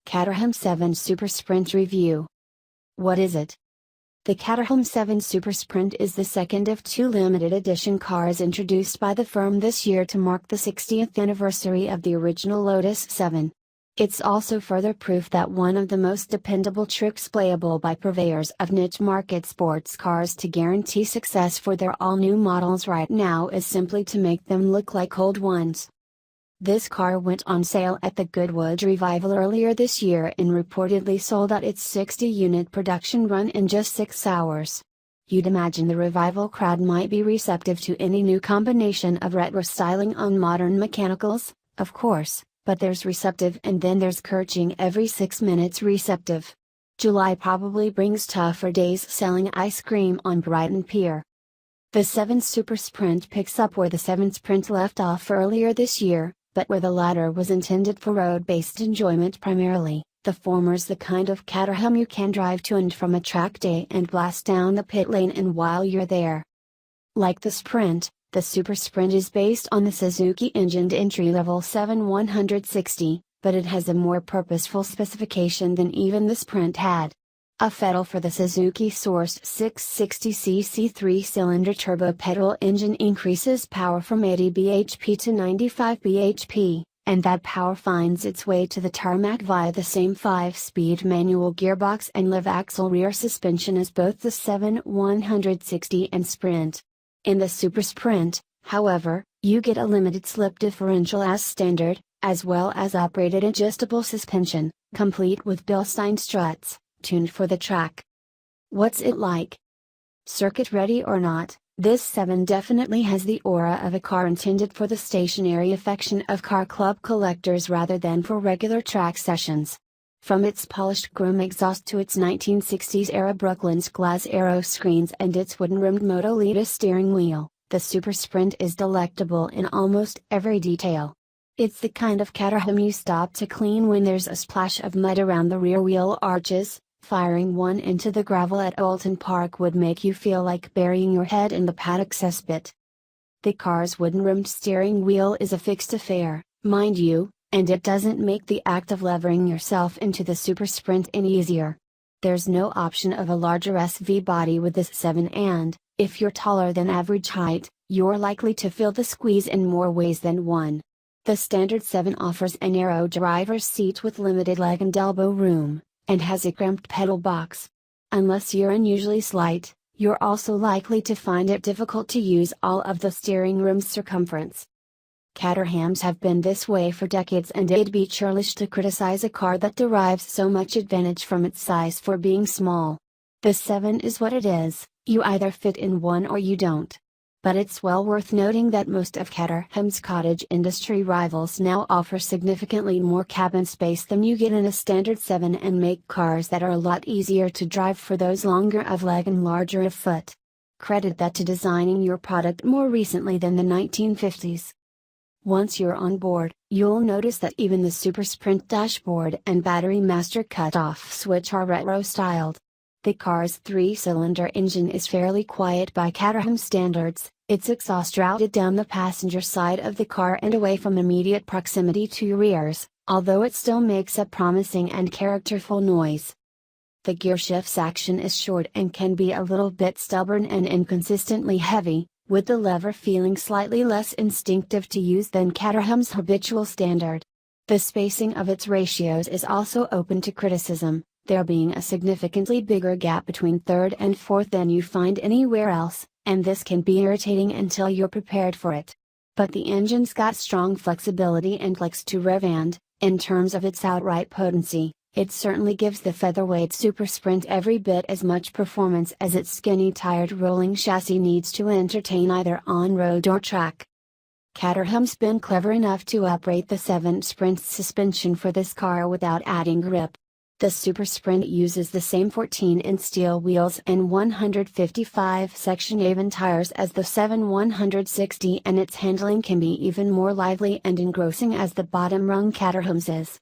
Caterham 7 Supersprint Review. What is it? The Caterham 7 Supersprint is the second of two limited edition cars introduced by the firm this year to mark the 60th anniversary of the original Lotus 7. It's also further proof that one of the most dependable tricks playable by purveyors of niche market sports cars to guarantee success for their all-new models right now is simply to make them look like old ones. This car went on sale at the Goodwood Revival earlier this year and reportedly sold out its 60-unit production run in just 6 hours. You'd imagine the Revival crowd might be receptive to any new combination of retro styling on modern mechanicals, of course, but there's receptive and then there's kirching every 6 minutes receptive. July probably brings tougher days selling ice cream on Brighton Pier. The 7 Supersprint picks up where the 7 Sprint left off earlier this year, but where the latter was intended for road-based enjoyment primarily. The former's the kind of Caterham you can drive to and from a track day and blast down the pit lane and while you're there. Like the Sprint, the Supersprint is based on the Suzuki-engined entry-level 7160, but it has a more purposeful specification than even the Sprint had. A pedal for the Suzuki-sourced 660cc 3-cylinder turbo petrol engine increases power from 80 bhp to 95 bhp, and that power finds its way to the tarmac via the same 5-speed manual gearbox and live-axle rear suspension as both the 7160 and Sprint. In the Supersprint, however, you get a limited slip differential as standard, as well as uprated adjustable suspension, complete with Bilstein struts, tuned for the track. What's it like? Circuit ready or not, this 7 definitely has the aura of a car intended for the stationary affection of car club collectors rather than for regular track sessions. From its polished chrome exhaust to its 1960s era Brooklyn's glass aero screens and its wooden-rimmed Moto Lotus steering wheel, the Supersprint is delectable in almost every detail. It's the kind of Caterham you stop to clean when there's a splash of mud around the rear wheel arches. Firing one into the gravel at Oulton Park would make you feel like burying your head in the paddock cesspit. The car's wooden-rimmed steering wheel is a fixed affair, mind you, and it doesn't make the act of levering yourself into the Supersprint any easier. There's no option of a larger SV body with this 7 and, if you're taller than average height, you're likely to feel the squeeze in more ways than one. The standard 7 offers a narrow driver's seat with limited leg and elbow room, and has a cramped pedal box. Unless you're unusually slight, you're also likely to find it difficult to use all of the steering room's circumference. Caterhams have been this way for decades and it'd be churlish to criticize a car that derives so much advantage from its size for being small. The 7 is what it is, you either fit in one or you don't. But it's well worth noting that most of Caterham's cottage industry rivals now offer significantly more cabin space than you get in a standard 7 and make cars that are a lot easier to drive for those longer of leg and larger of foot. Credit that to designing your product more recently than the 1950s. Once you're on board, you'll notice that even the Supersprint dashboard and battery master cutoff switch are retro-styled. The car's 3-cylinder engine is fairly quiet by Caterham standards, its exhaust routed down the passenger side of the car and away from immediate proximity to your ears, although it still makes a promising and characterful noise. The gearshift's action is short and can be a little bit stubborn and inconsistently heavy, with the lever feeling slightly less instinctive to use than Caterham's habitual standard. The spacing of its ratios is also open to criticism, there being a significantly bigger gap between third and fourth than you find anywhere else, and this can be irritating until you're prepared for it. But the engine's got strong flexibility and likes to rev and, in terms of its outright potency, it certainly gives the featherweight Supersprint every bit as much performance as its skinny-tired rolling chassis needs to entertain either on road or track. Caterham's been clever enough to uprate the 7 Sprint's suspension for this car without adding grip. The Supersprint uses the same 14-inch steel wheels and 155 section Avon tires as the 7160 and its handling can be even more lively and engrossing as the bottom rung Caterham's is.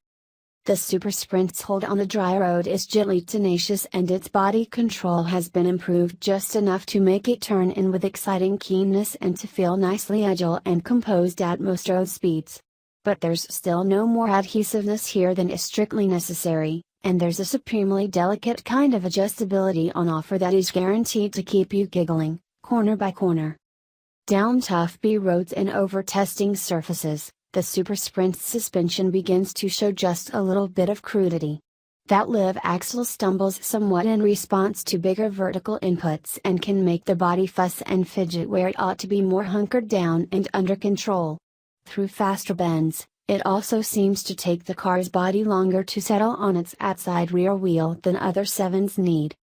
The Supersprint's hold on the dry road is gently tenacious and its body control has been improved just enough to make it turn in with exciting keenness and to feel nicely agile and composed at most road speeds. But there's still no more adhesiveness here than is strictly necessary, and there's a supremely delicate kind of adjustability on offer that is guaranteed to keep you giggling, corner by corner. Down tough B roads and over testing surfaces, the Supersprint's suspension begins to show just a little bit of crudity. That live axle stumbles somewhat in response to bigger vertical inputs and can make the body fuss and fidget where it ought to be more hunkered down and under control. Through faster bends, it also seems to take the car's body longer to settle on its outside rear wheel than other Sevens need.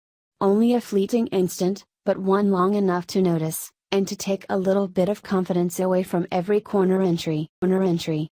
Only a fleeting instant, but one long enough to notice, and to take a little bit of confidence away from every corner entry.